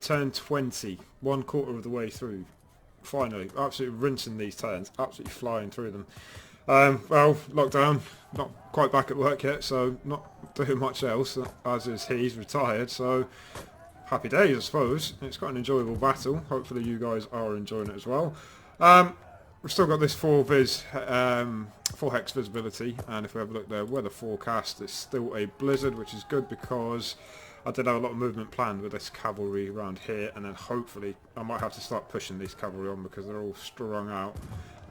Turn 20, 1/4 of the way through. Finally, absolutely rinsing these turns, absolutely flying through them. Well, lockdown, not quite back at work yet, so not doing much else, as is he's retired, so happy days I suppose. It's quite an enjoyable battle, hopefully you guys are enjoying it as well. We've still got this 4 hex visibility, and if we have a look there, weather forecast, it's still a blizzard, which is good because I did have a lot of movement planned with this cavalry around here, and then hopefully I might have to start pushing these cavalry on because they're all strung out,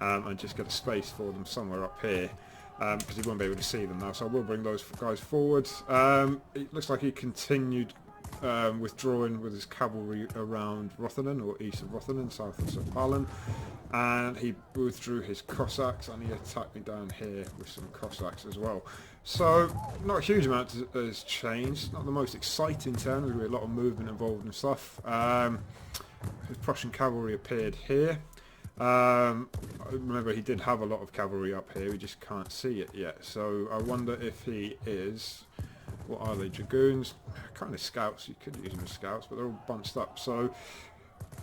and just get a space for them somewhere up here, because you won't be able to see them now, so I will bring those guys forward. It looks like he continued withdrawing with his cavalry around Rotherham, or east of Rotherham, south of St. Palin, and he withdrew his Cossacks and he attacked me down here with some Cossacks as well. So not a huge amount has changed, not the most exciting turn, there's really a lot of movement involved and stuff. His Prussian cavalry appeared here. Remember he did have a lot of cavalry up here, we just can't see it yet, so I wonder if he is, what are they, dragoons? Kind of scouts, you could use them as scouts, but they're all bunched up, so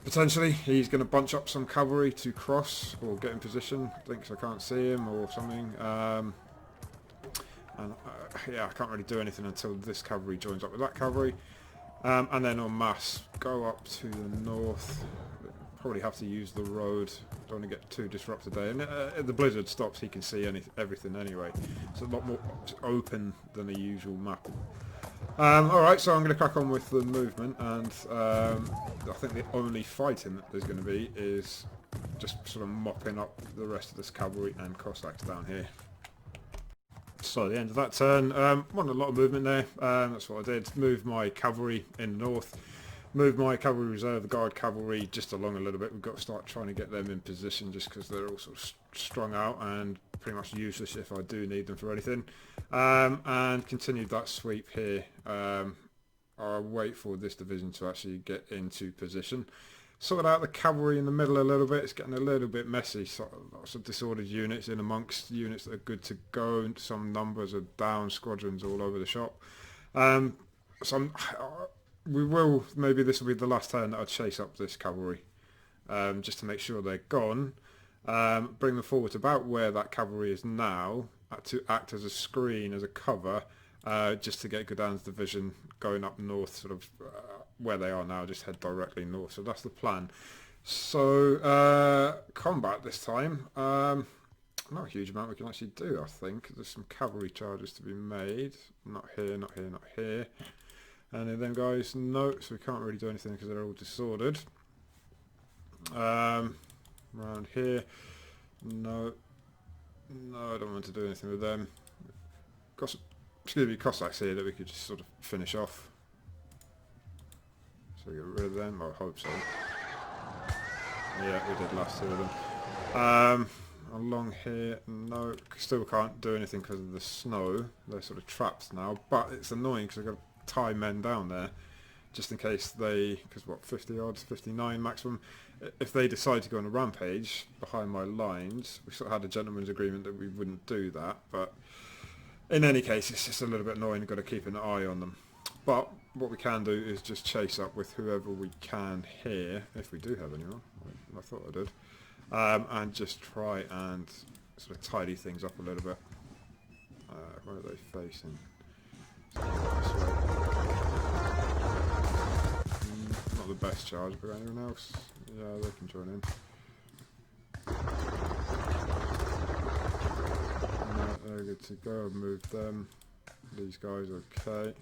potentially he's going to bunch up some cavalry to cross or get in position, thinks I can't see him or something, and yeah, I can't really do anything until this cavalry joins up with that cavalry, and then en masse go up to the north. Probably have to use the road, don't want to get too disrupted there, and if the blizzard stops he can see everything anyway, it's a lot more open than the usual map. Alright, so I'm going to crack on with the movement, and I think the only fighting that there's going to be is just sort of mopping up the rest of this cavalry and Cossacks down here. So at the end of that turn, wanted a lot of movement there, that's what I did, moved my cavalry in the north, moved my cavalry reserve, the guard cavalry, just along a little bit. We've got to start trying to get them in position just because they're all sort of strung out and pretty much useless if I do need them for anything. And continued that sweep here. I'll wait for this division to actually get into position. Sorted out the cavalry in the middle a little bit. It's getting a little bit messy. Lots of disordered units in amongst units that are good to go. Some numbers are down, squadrons all over the shop. We will, maybe this will be the last turn that I chase up this cavalry, just to make sure they're gone, bring them forward to about where that cavalry is now, to act as a screen, as a cover, just to get Godin's division going up north, sort of where they are now, just head directly north, so that's the plan. So, combat this time, not a huge amount we can actually do, I think. There's some cavalry charges to be made, not here, not here, not here. And then guys, no, so we can't really do anything because they're all disordered. Around here, no, I don't want to do anything with them. Got some, excuse me, Cossacks here that we could just sort of finish off. So get rid of them, I hope so. Yeah, we did last two of them. Along here, no, still can't do anything because of the snow. They're sort of trapped now, but it's annoying because I've got to tie men down there just in case they, because what, 50 odds, 59 maximum, if they decide to go on a rampage behind my lines. We sort of had a gentleman's agreement that we wouldn't do that, but in any case it's just a little bit annoying. We've got to keep an eye on them, but what we can do is just chase up with whoever we can here, if we do have anyone. I thought I did, and just try and sort of tidy things up a little bit. Where are they facing? Not the best charge, but anyone else? Yeah, they can join in. No, they're good to go. I've moved them. These guys, okay.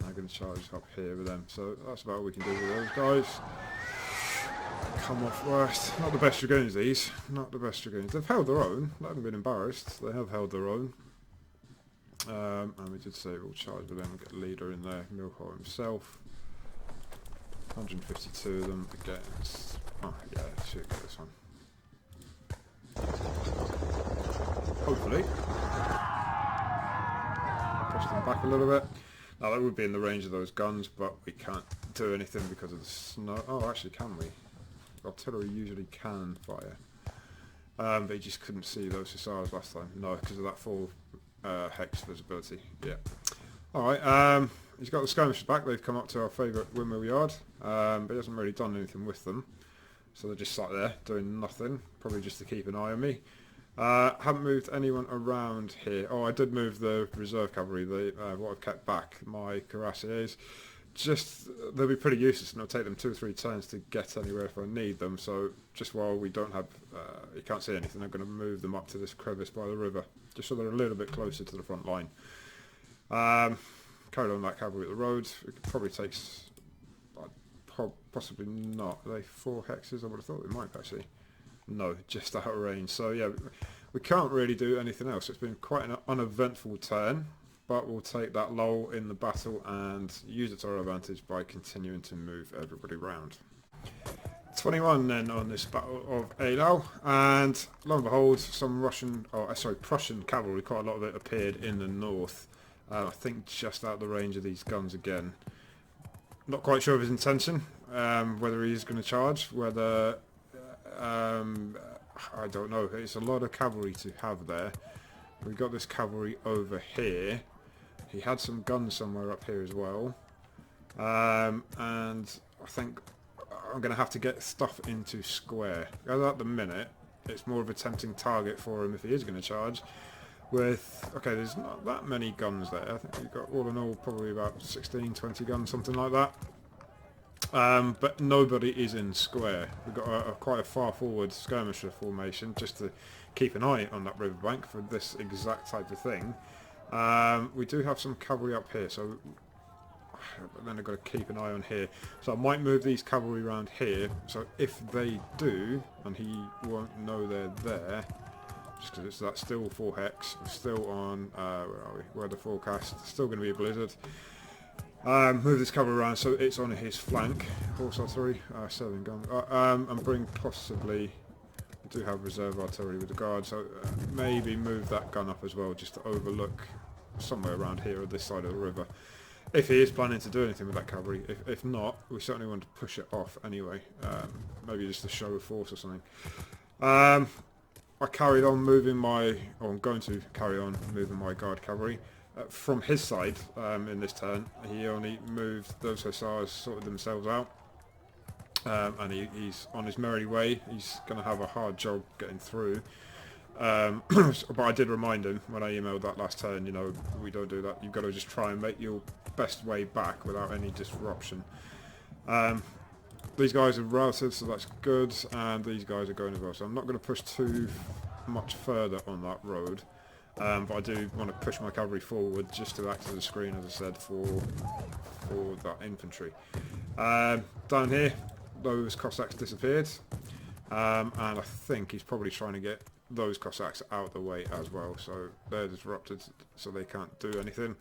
I'm going to charge up here with them. So that's about all we can do with those guys. Come off worst. Not the best dragoons, these. Not the best dragoons. They've held their own. They haven't been embarrassed. They have held their own. And we did say we'll charge with them and get a leader in there, Milho himself. 152 of them against, oh yeah, should get this one. Hopefully. Push them back a little bit. Now that would be in the range of those guns, but we can't do anything because of the snow. Oh, actually can we? Artillery usually can fire. But you just couldn't see those hussars last time. No, because of that full hex visibility. Yeah. Alright, he's got the skirmishers back. They've come up to our favourite windmill yard, but he hasn't really done anything with them. So they're just sat there doing nothing, probably just to keep an eye on me. Haven't moved anyone around here. Oh, I did move the reserve cavalry, what I've kept back, my cuirassiers. Just, they'll be pretty useless and it'll take them 2 or 3 turns to get anywhere if I need them. So just while we don't have, you can't see anything, I'm going to move them up to this crevice by the river, just so they're a little bit closer to the front line. Carried on that cavalry at the road. It probably takes, possibly not. Are they 4 hexes? I would have thought they might actually. No, just out of range. So yeah, we can't really do anything else. It's been quite an uneventful turn, but we'll take that lull in the battle and use it to our advantage by continuing to move everybody round. 21 then on this battle of Eylau, and lo and behold, some Prussian cavalry, quite a lot of it appeared in the north. I think just out of the range of these guns again. Not quite sure of his intention, whether he's going to charge, whether... I don't know. It's a lot of cavalry to have there. We've got this cavalry over here. He had some guns somewhere up here as well. And I think I'm going to have to get stuff into square. As at the minute, it's more of a tempting target for him if he is going to charge. Okay, there's not that many guns there. I think we've got all in all probably about 16, 20 guns, something like that. But nobody is in square. We've got quite a far forward skirmisher formation just to keep an eye on that riverbank for this exact type of thing. We do have some cavalry up here, so but then I've got to keep an eye on here. So I might move these cavalry around here, so if they do, and he won't know they're there, just because that's still 4 hex, we're still on, where are we, weather forecast, it's still going to be a blizzard. Move this cavalry around so it's on his flank, horse artillery, 7 gun, and bring possibly, I do have reserve artillery with the guard, so maybe move that gun up as well, just to overlook somewhere around here or this side of the river. If he is planning to do anything with that cavalry, if not, we certainly want to push it off anyway, maybe just a show of force or something. I carried on moving or I'm going to carry on moving my guard cavalry. From his side, in this turn, he only moved those hussars, sorted themselves out, and he's on his merry way. He's going to have a hard job getting through. But I did remind him when I emailed that last turn, you know, we don't do that. You've got to just try and make your best way back without any disruption. These guys are routed, so that's good, and these guys are going as well. So I'm not going to push too much further on that road. But I do want to push my cavalry forward just to act as a screen, as I said, for that infantry. Down here, those Cossacks disappeared, and I think he's probably trying to get those Cossacks out of the way as well, so they're disrupted, so they can't do anything,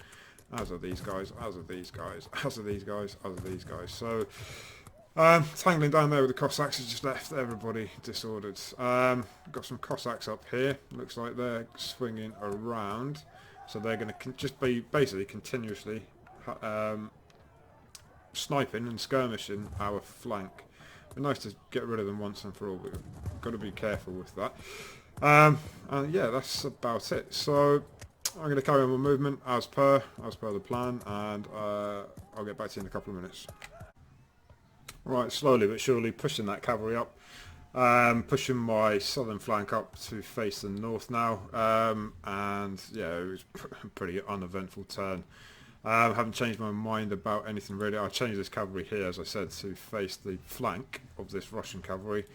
as are these guys, as are these guys, as are these guys, as are these guys. So tangling down there with the Cossacks has just left everybody disordered. Got some Cossacks up here, looks like they're swinging around, so they're going to just be basically continuously sniping and skirmishing our flank. It'd be nice to get rid of them once and for all, but we've got to be careful with that. And yeah, that's about it. So I'm going to carry on my movement as per the plan, and I'll get back to you in a couple of minutes. Right, slowly but surely pushing that cavalry up, pushing my southern flank up to face the north now, and yeah, it was a pretty uneventful turn. Haven't changed my mind about anything really. I changed this cavalry here, as I said, to face the flank of this Russian cavalry.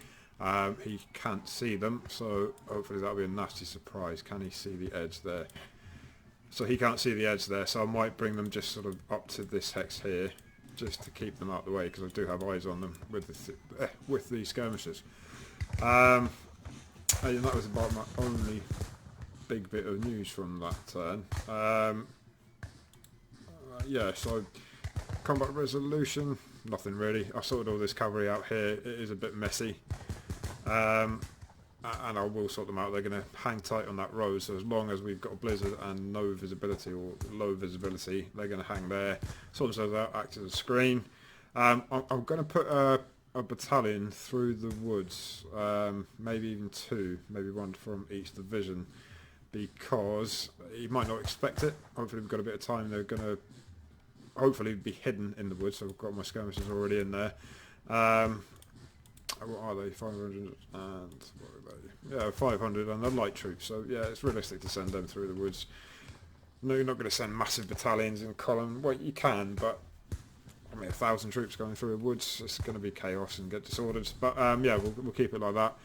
He can't see them, so hopefully that'll be a nasty surprise. Can he see the edge there? So he can't see the edge there, so I might bring them just sort of up to this hex here, just to keep them out of the way, because I do have eyes on them with the skirmishers. And that was about my only big bit of news from that turn. Yeah, so combat resolution, nothing really. I sorted all this cavalry out here. It is a bit messy, and I will sort them out. They're going to hang tight on that road, so as long as we've got a blizzard and no visibility or low visibility, they're going to hang there, sort themselves out, act as a screen. I'm going to put a battalion through the woods, maybe even 2, maybe 1 from each division, because you might not expect it. Hopefully we've got a bit of time. They're going to hopefully be hidden in the woods. So I've got my skirmishers already in there. What are they? 500 and what are they? Yeah, 500 and the light troops. So yeah, it's realistic to send them through the woods. No, you're not going to send massive battalions in column. Well, you can, but I mean, 1,000 troops going through the woods, it's going to be chaos and get disordered. But yeah, we'll keep it like that.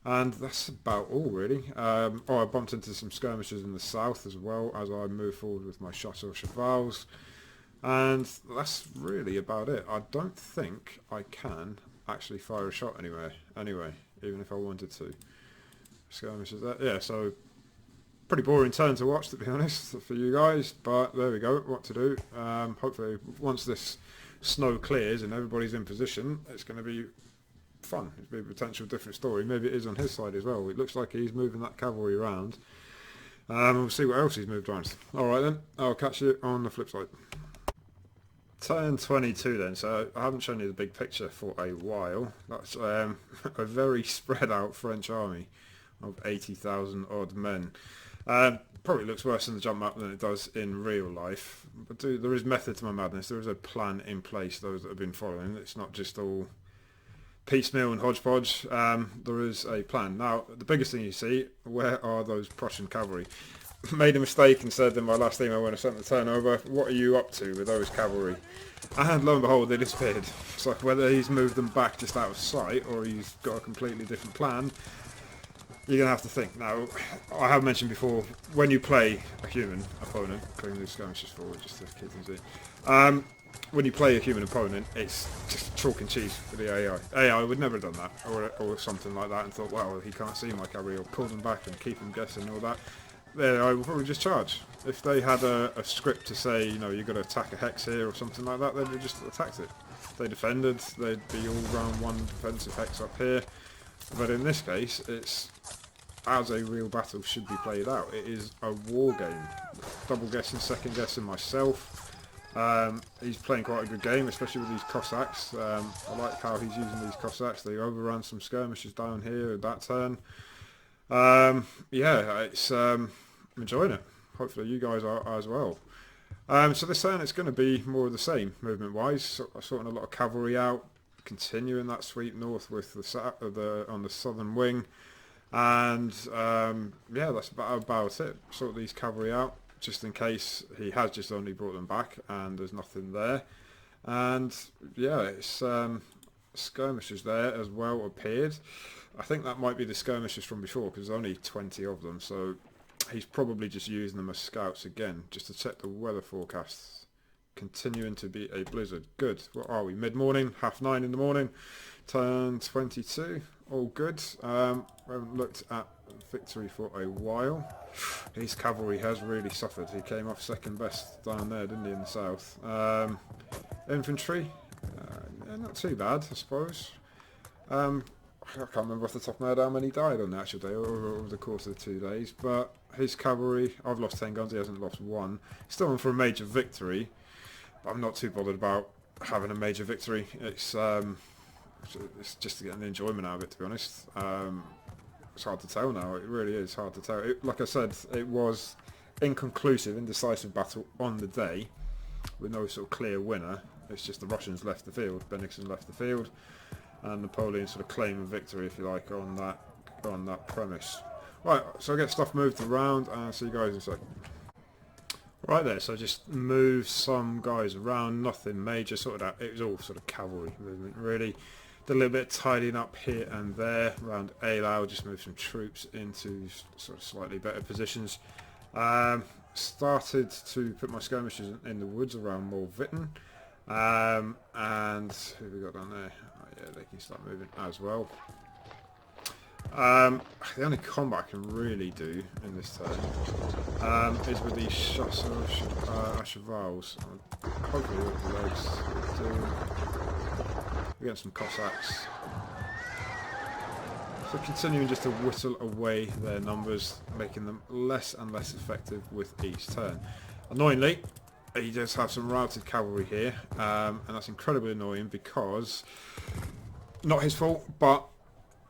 And that's about all, really. I bumped into some skirmishers in the south as well as I move forward with my chasseurs chevals. And that's really about it. I don't think I can actually fire a shot anyway, even if I wanted to. Skirmishers there. Yeah, so pretty boring turn to watch, to be honest, for you guys. But there we go, what to do. Hopefully, once this snow clears and everybody's in position, it's going to be fun. It'll be a potential different story. Maybe it is on his side as well. It looks like he's moving that cavalry around. We'll see what else he's moved around. Alright then, I'll catch you on the flip side. Turn 22 then, so I haven't shown you the big picture for a while. That's a very spread out French army of 80,000 odd men. Probably looks worse in the jump map than it does in real life, but there is method to my madness. There is a plan in place, those that have been following. It's not just all piecemeal and hodgepodge. There is a plan. Now, the biggest thing you see, where are those Prussian cavalry? Made a mistake and said in my last email when I sent the turnover, what are you up to with those cavalry? And lo and behold, they disappeared. So whether he's moved them back just out of sight or he's got a completely different plan, you're going to have to think. Now, I have mentioned before, when you play a human opponent, clearing these skirmishes forward just to keep things in, when you play a human opponent, it's just chalk and cheese for the AI. AI would never have done that, or something like that, and thought, well, he can't see my cavalry, or pull them back and keep them guessing and all that. The AI would probably just charge. If they had a script to say, you know, you've got to attack a hex here or something like that, they'd have just attacked it. If they defended, they'd be all round one defensive hex up here. But in this case, it's as a real battle should be played out. It is a war game. Double guessing, second guessing myself. He's playing quite a good game, especially with these Cossacks. I like how he's using these Cossacks. They overran some skirmishes down here at that turn. Yeah, it's I'm enjoying it. Hopefully you guys are as well. So this turn it's going to be more of the same movement-wise. Sorting a lot of cavalry out, continuing that sweep north with the on the southern wing, and yeah, that's about it. Sort these cavalry out just in case he has just only brought them back and there's nothing there. And yeah, it's skirmishers there as well appeared. I think that might be the skirmishers from before because there's only 20 of them, so he's probably just using them as scouts again, just to check the weather forecasts. Continuing to be a blizzard. Good. What are we? Mid-morning, 9:30 in the morning. Turn 22. All good. We haven't looked at victory for a while. His cavalry has really suffered. He came off second best down there, didn't he, in the south. Infantry, not too bad, I suppose. I can't remember off the top of my head how many died on the actual day or over the course of the 2 days, but his cavalry, I've lost 10 guns, he hasn't lost one. Still on for a major victory, but I'm not too bothered about having a major victory. It's just getting the enjoyment out of it, to be honest. It's hard to tell now, it really is hard to tell. Like I said, it was inconclusive, indecisive battle on the day, with no sort of clear winner. It's just the Russians left the field, Bennigsen left the field, and Napoleon sort of claim a victory, if you like, on that premise. Right, so I get stuff moved around, and I'll see you guys in a sec. Right there, so I just moved some guys around, nothing major, sorted out. It was all sort of cavalry movement, really. Did a little bit of tidying up here and there around Eylau, just moved some troops into sort of slightly better positions. Started to put my skirmishers in the woods around Morvitten. And who have we got down there? Oh, yeah, they can start moving as well. The only combat I can really do in this turn is with these chasseurs chevals. Hopefully with the legs we get some Cossacks. So continuing just to whittle away their numbers, making them less and less effective with each turn. Annoyingly, he does have some routed cavalry here, and that's incredibly annoying because, not his fault, but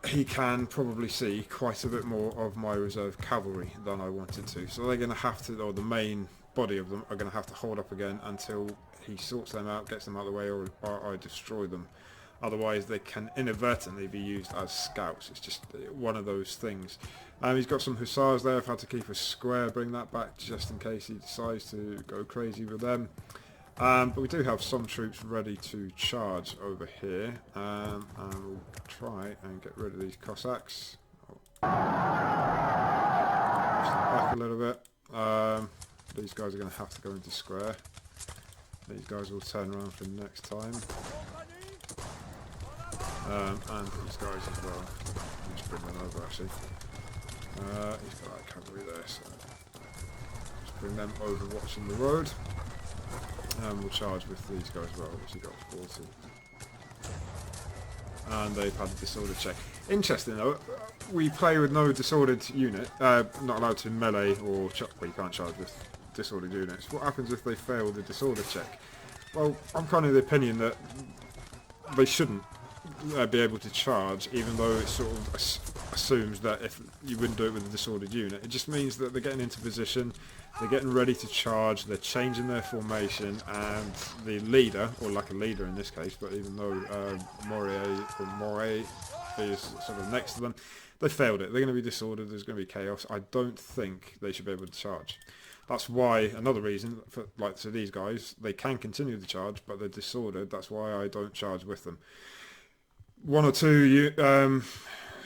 he can probably see quite a bit more of my reserve cavalry than I wanted to. So they're going to have to, or the main body of them are going to have to hold up again until he sorts them out, gets them out of the way, or I destroy them. Otherwise they can inadvertently be used as scouts. It's just one of those things. He's got some hussars there. I've had to keep a square, bring that back just in case he decides to go crazy with them. But we do have some troops ready to charge over here, and we'll try and get rid of these Cossacks. Push them back a little bit. These guys are going to have to go into square. These guys will turn around for next time. And these guys as well. Just bring them over actually. He's got that cavalry there, so just bring them over watching the road. And we'll charge with these guys as well, which he got 40. And they've had a disorder check. Interesting though, we play with no disordered unit, not allowed to melee or well, you can't charge with disordered units. What happens if they fail the disorder check? Well, I'm kind of the opinion that they shouldn't be able to charge, even though it sort of assumes that if you wouldn't do it with a disordered unit. It just means that they're getting into position, they're getting ready to charge, they're changing their formation, and the leader, or like a leader in this case, but even though Moray is sort of next to them, they failed it. They're going to be disordered, there's going to be chaos. I don't think they should be able to charge. That's why, another reason, for like so these guys, they can continue the charge, but they're disordered. That's why I don't charge with them. One or two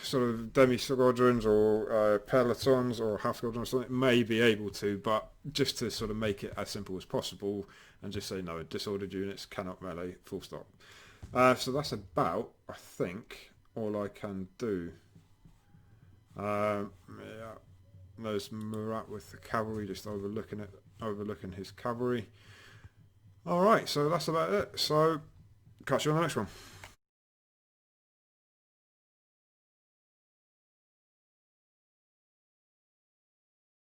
sort of demi-squadrons or pelotons or half squadrons or something may be able to, but just to sort of make it as simple as possible and just say no, disordered units cannot melee, full stop. So that's about, I think, all I can do. Yeah, there's Murat with the cavalry just overlooking his cavalry. Alright, so that's about it. So catch you on the next one.